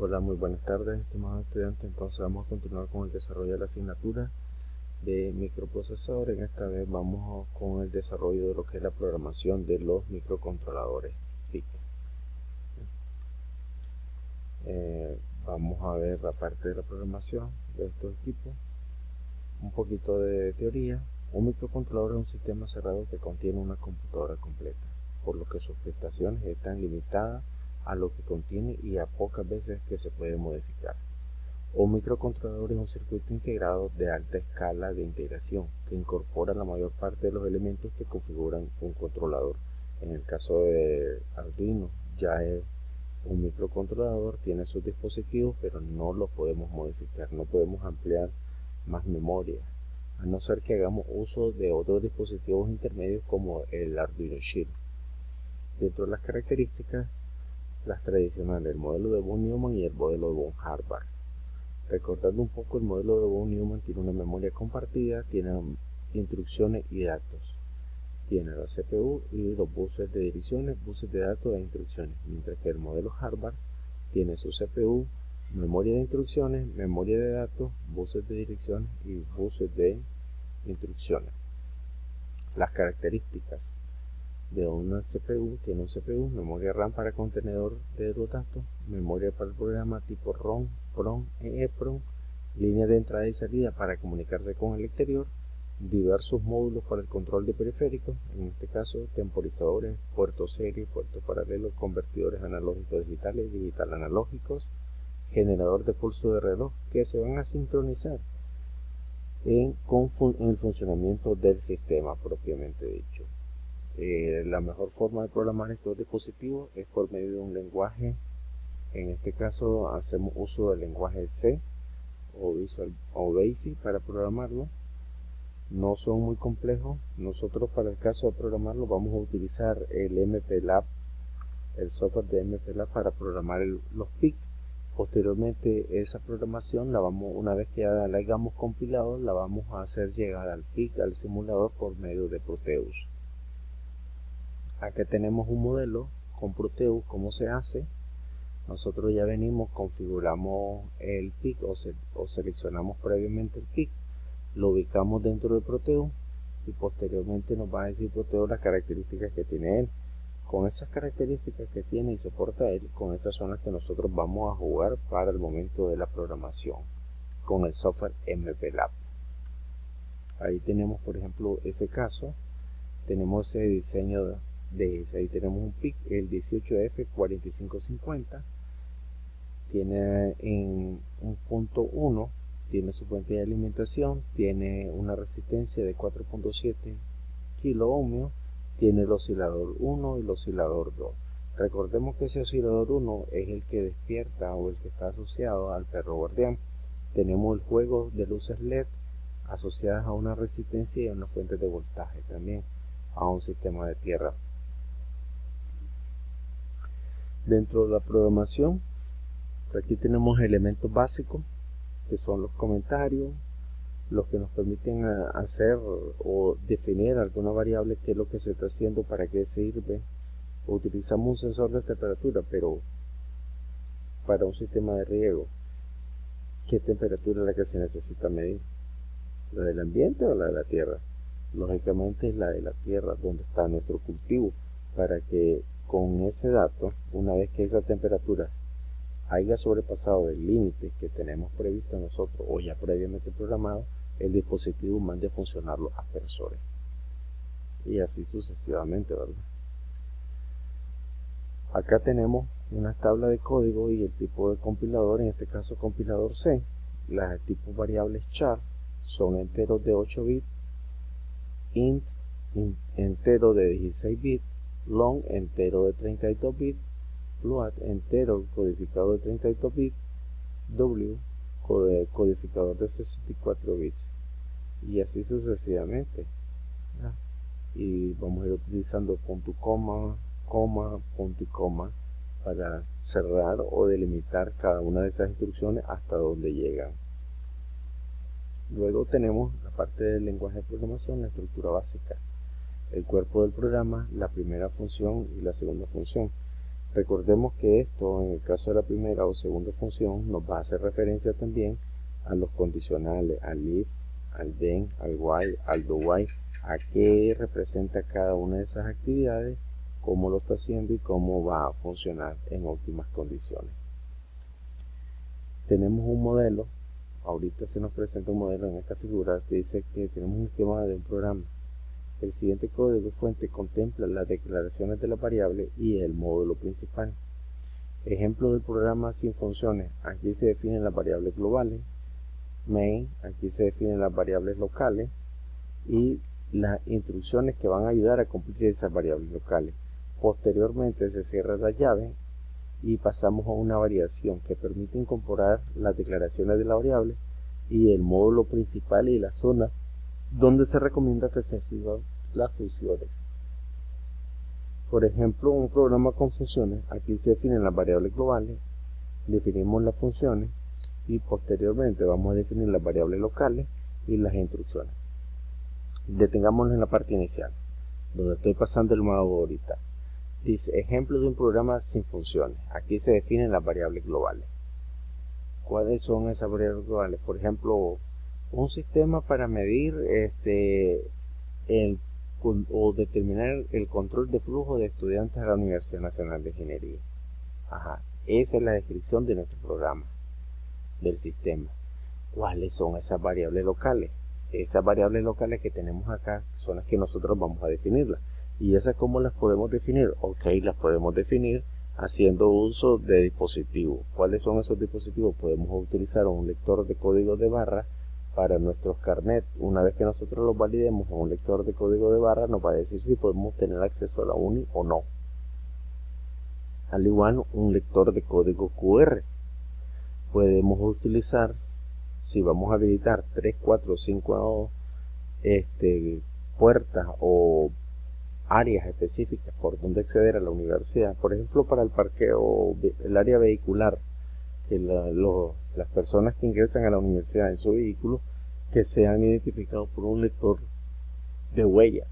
Hola, muy buenas tardes, estimados estudiantes. Entonces vamos a continuar con el desarrollo de la asignatura de microprocesadores. En esta vez vamos con el desarrollo de lo que es la programación de los microcontroladores PIC. Vamos a ver la parte de la programación de estos equipos, un poquito de teoría. Un microcontrolador es un sistema cerrado que contiene una computadora completa, por lo que sus prestaciones están limitadas a lo que contiene y a pocas veces que se puede modificar. Un microcontrolador es un circuito integrado de alta escala de integración que incorpora la mayor parte de los elementos que configuran un controlador. En el caso de Arduino ya es un microcontrolador, tiene sus dispositivos, pero no los podemos modificar, no podemos ampliar más memoria, a no ser que hagamos uso de otros dispositivos intermedios como el Arduino Shield. Dentro de las características, las tradicionales, el modelo de von Neumann y el modelo de von Harvard. Recordando un poco, el modelo de von Neumann tiene una memoria compartida, tiene instrucciones y datos. Tiene la CPU y los buses de direcciones, buses de datos e instrucciones, mientras que el modelo Harvard tiene su CPU, memoria de instrucciones, memoria de datos, buses de direcciones y buses de instrucciones. Las características de una CPU: tiene un CPU, memoria RAM para contenedor de los datos, memoria para el programa tipo ROM, PROM e EPROM, línea de entrada y salida para comunicarse con el exterior, diversos módulos para el control de periféricos, en este caso temporizadores, puertos serie, puertos paralelos, convertidores analógicos digitales, digital analógicos, generador de pulso de reloj que se van a sincronizar en el funcionamiento del sistema propiamente dicho. La mejor forma de programar estos dispositivos es por medio de un lenguaje. En este caso hacemos uso del lenguaje C o Visual o BASIC para programarlo. No son muy complejos. Nosotros, para el caso de programarlo, vamos a utilizar el MPLAB, el software de MPLAB para programar los PIC. Posteriormente esa programación una vez que ya la hayamos compilado, la vamos a hacer llegar al PIC, al simulador, por medio de Proteus. Acá tenemos un modelo con Proteus. ¿Cómo se hace? Nosotros ya venimos, configuramos el PIC o seleccionamos previamente el PIC, lo ubicamos dentro de Proteus y posteriormente nos va a decir Proteus las características que tiene él. Con esas características que tiene y soporta él, con esas son las que nosotros vamos a jugar para el momento de la programación con el software MPLAB. Ahí tenemos, por ejemplo, ese caso. Tenemos ese diseño ahí tenemos un PIC, el 18F4550. Tiene en un punto 1, tiene su fuente de alimentación, tiene una resistencia de 4.7 kilo ohmios, tiene el oscilador 1 y el oscilador 2. Recordemos que ese oscilador 1 es el que despierta o el que está asociado al perro guardián. Tenemos el juego de luces LED asociadas a una resistencia y a una fuente de voltaje, también a un sistema de tierra. Dentro de la programación, aquí tenemos elementos básicos que son los comentarios, los que nos permiten hacer o definir alguna variable, qué es lo que se está haciendo, para qué sirve. Utilizamos un sensor de temperatura, pero para un sistema de riego, ¿qué temperatura es la que se necesita medir? ¿La del ambiente o la de la tierra? Lógicamente es la de la tierra, donde está nuestro cultivo, para que con ese dato, una vez que esa temperatura haya sobrepasado el límite que tenemos previsto nosotros o ya previamente programado, el dispositivo mande a funcionar los aspersores y así sucesivamente, ¿verdad? Acá tenemos una tabla de código y el tipo de compilador, en este caso compilador C. Las tipos variables char son enteros de 8 bits, int entero de 16 bits, long entero de 32 bits, float entero codificado de 32 bits, w codificador de 64 bits y así sucesivamente. Y vamos a ir utilizando punto y coma, punto y coma para cerrar o delimitar cada una de esas instrucciones hasta donde llegan. Luego tenemos la parte del lenguaje de programación, la estructura básica, el cuerpo del programa, la primera función y la segunda función. Recordemos que esto, en el caso de la primera o segunda función, nos va a hacer referencia también a los condicionales, al if, al then, al while, al do while, a qué representa cada una de esas actividades, cómo lo está haciendo y cómo va a funcionar en óptimas condiciones. Tenemos un modelo, ahorita se nos presenta un modelo en esta figura que dice que tenemos un esquema de un programa. El siguiente código fuente contempla las declaraciones de la variable y el módulo principal. Ejemplo del programa sin funciones. Aquí se definen las variables globales. Main, aquí se definen las variables locales y las instrucciones que van a ayudar a cumplir esas variables locales. Posteriormente se cierra la llave y pasamos a una variación que permite incorporar las declaraciones de la variable y el módulo principal y la zona donde se recomienda que se escriban las funciones. Por ejemplo, un programa con funciones, aquí se definen las variables globales, definimos las funciones y posteriormente vamos a definir las variables locales y las instrucciones. Detengámonos en la parte inicial, donde estoy pasando el modo ahorita. Dice, ejemplo de un programa sin funciones. Aquí se definen las variables globales. ¿Cuáles son esas variables globales? Por ejemplo, un sistema para medir o determinar el control de flujo de estudiantes a la Universidad Nacional de Ingeniería. Esa es la descripción de nuestro programa, del sistema. ¿Cuáles son esas variables locales? Esas variables locales que tenemos acá son las que nosotros vamos a definirlas. ¿Y esas cómo las podemos definir? Ok, las podemos definir haciendo uso de dispositivos. ¿Cuáles son esos dispositivos? Podemos utilizar un lector de código de barra para nuestros carnets. Una vez que nosotros los validemos en un lector de código de barra, nos va a decir si podemos tener acceso a la UNI o no. Al igual, un lector de código QR. Podemos utilizar, si vamos a habilitar 3, 4, 5 puertas o áreas específicas por donde acceder a la universidad, por ejemplo para el parqueo, el área vehicular, que las personas que ingresan a la universidad en su vehículo, que sean identificados por un lector de huella.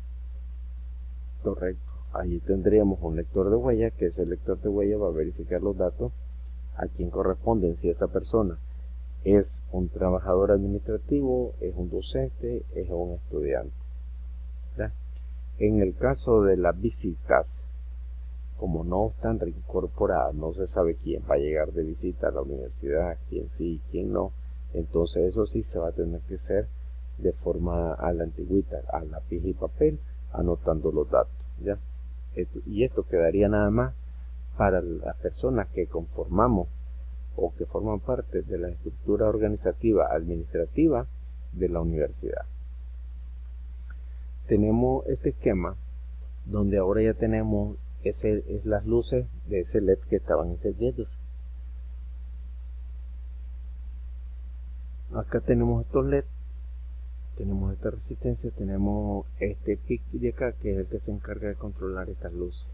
Correcto, allí tendríamos un lector de huella, que ese lector de huella va a verificar los datos a quien corresponden, si esa persona es un trabajador administrativo, es un docente, es un estudiante. ¿Ya? En el caso de las visitas, como no están reincorporadas, no se sabe quién va a llegar de visita a la universidad, quién sí, quién no, entonces eso sí se va a tener que hacer de forma a la antigüita, a lápiz y papel, anotando los datos, ¿ya? Y esto quedaría nada más para las personas que conformamos o que forman parte de la estructura organizativa administrativa de la universidad. Tenemos este esquema donde ahora ya tenemos las luces de ese LED que estaban encendidos. Acá tenemos estos LED, tenemos esta resistencia, tenemos este PIC de acá que es el que se encarga de controlar estas luces.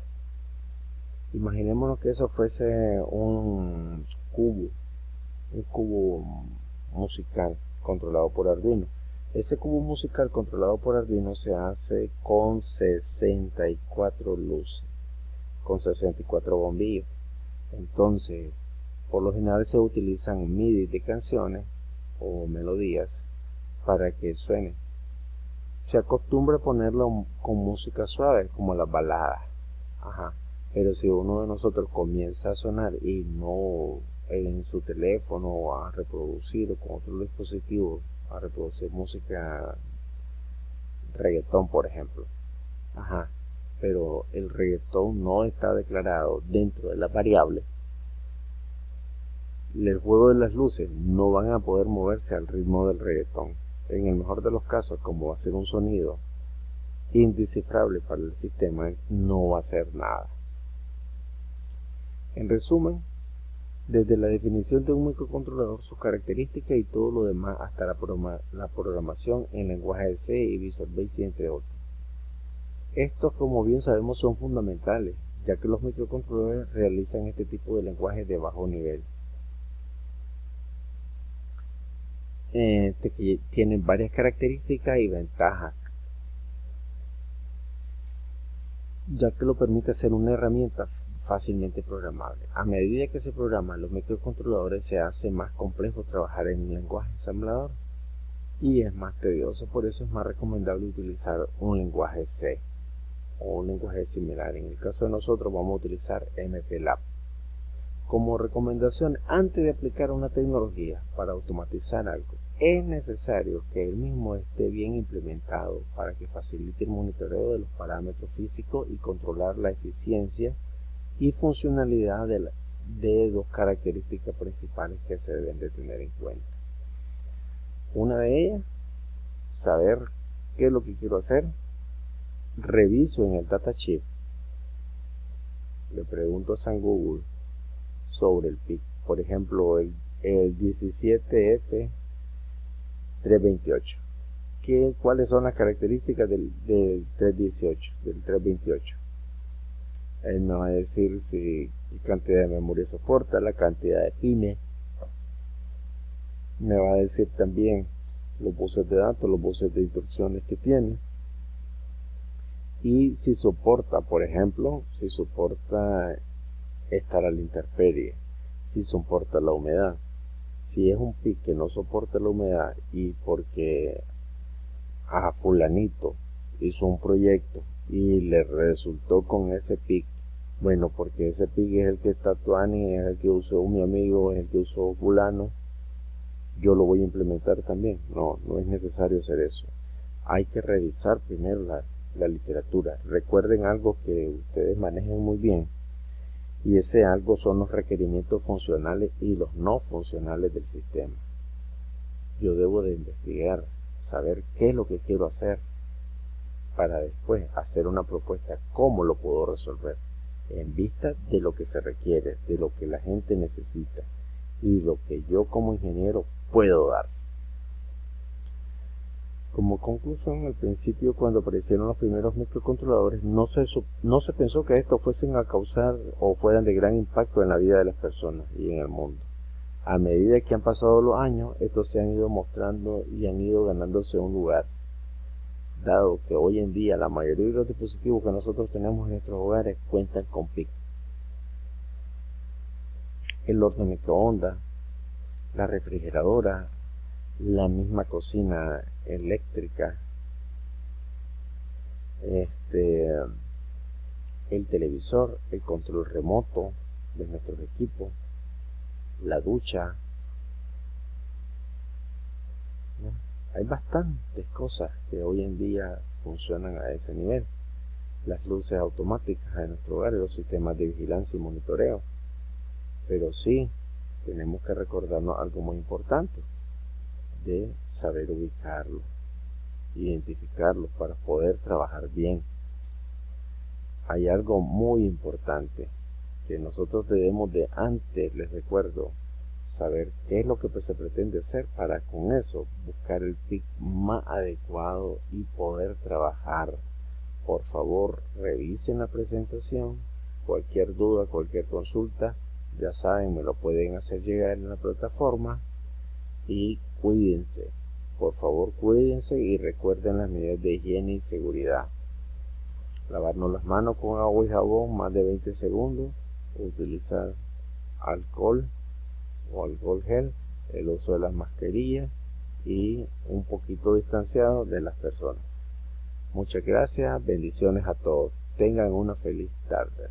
Imaginémonos que eso fuese un cubo musical controlado por Arduino. Ese cubo musical controlado por Arduino se hace con 64 luces, con 64 bombillos. Entonces, por lo general se utilizan MIDI de canciones o melodías para que suenen. Se acostumbra a ponerlo con música suave, como las baladas. Pero si uno de nosotros comienza a sonar y no en su teléfono a reproducir o con otro dispositivo a reproducir música reggaetón, por ejemplo, pero el reggaetón no está declarado dentro de la variable, el juego de las luces no van a poder moverse al ritmo del reggaetón. En el mejor de los casos, como va a ser un sonido indescifrable para el sistema, no va a hacer nada. En resumen, desde la definición de un microcontrolador, sus características y todo lo demás, hasta la programación en lenguaje de C y Visual Basic, entre otros. Estos, como bien sabemos, son fundamentales, ya que los microcontroladores realizan este tipo de lenguaje de bajo nivel. Que tienen varias características y ventajas, ya que lo permite ser una herramienta fácilmente programable. A medida que se programan los microcontroladores se hace más complejo trabajar en un lenguaje ensamblador y es más tedioso, por eso es más recomendable utilizar un lenguaje C o un lenguaje similar. En el caso de nosotros vamos a utilizar MPLAB. Como recomendación, antes de aplicar una tecnología para automatizar algo, es necesario que el mismo esté bien implementado para que facilite el monitoreo de los parámetros físicos y controlar la eficiencia y funcionalidad de dos características principales que se deben de tener en cuenta. Una de ellas, saber qué es lo que quiero hacer. Reviso en el datasheet, le pregunto a San Google sobre el PIC, por ejemplo el 17F328. ¿Cuáles son las características del 318, del 328? Él me va a decir si qué cantidad de memoria soporta, la cantidad de pines. Me va a decir también los buses de datos, los buses de instrucciones que tiene. Y si soporta, por ejemplo, si soporta estar a la intemperie, si soporta la humedad. Si es un PIC que no soporta la humedad y porque a fulanito hizo un proyecto y le resultó con ese PIC, bueno, porque ese PIC es el que está Tuani, es el que usó mi amigo, es el que usó fulano, yo lo voy a implementar también. No es necesario hacer eso. Hay que revisar primero la literatura. Recuerden algo que ustedes manejen muy bien, y ese algo son los requerimientos funcionales y los no funcionales del sistema. Yo debo de investigar, saber qué es lo que quiero hacer para después hacer una propuesta, cómo lo puedo resolver en vista de lo que se requiere, de lo que la gente necesita y lo que yo como ingeniero puedo dar. Como conclusión, al principio, cuando aparecieron los primeros microcontroladores, no se pensó que estos fuesen a causar o fueran de gran impacto en la vida de las personas y en el mundo. A medida que han pasado los años, estos se han ido mostrando y han ido ganándose un lugar, dado que hoy en día la mayoría de los dispositivos que nosotros tenemos en nuestros hogares cuentan con PIC. El horno microondas, la refrigeradora, la misma cocina eléctrica, el televisor, el control remoto de nuestros equipos, la ducha, ¿no? Hay bastantes cosas que hoy en día funcionan a ese nivel. Las luces automáticas en nuestro hogar, los sistemas de vigilancia y monitoreo. Pero sí, tenemos que recordarnos algo muy importante, de saber ubicarlos, identificarlos para poder trabajar bien. Hay algo muy importante que nosotros debemos de, antes les recuerdo, saber qué es lo que se pretende hacer para con eso buscar el PIC más adecuado y poder trabajar. Por favor, revisen la presentación. Cualquier duda, cualquier consulta, ya saben, me lo pueden hacer llegar en la plataforma. Y cuídense, por favor cuídense y recuerden las medidas de higiene y seguridad. Lavarnos las manos con agua y jabón más de 20 segundos, utilizar alcohol o alcohol gel, el uso de las mascarillas y un poquito distanciado de las personas. Muchas gracias, bendiciones a todos, tengan una feliz tarde.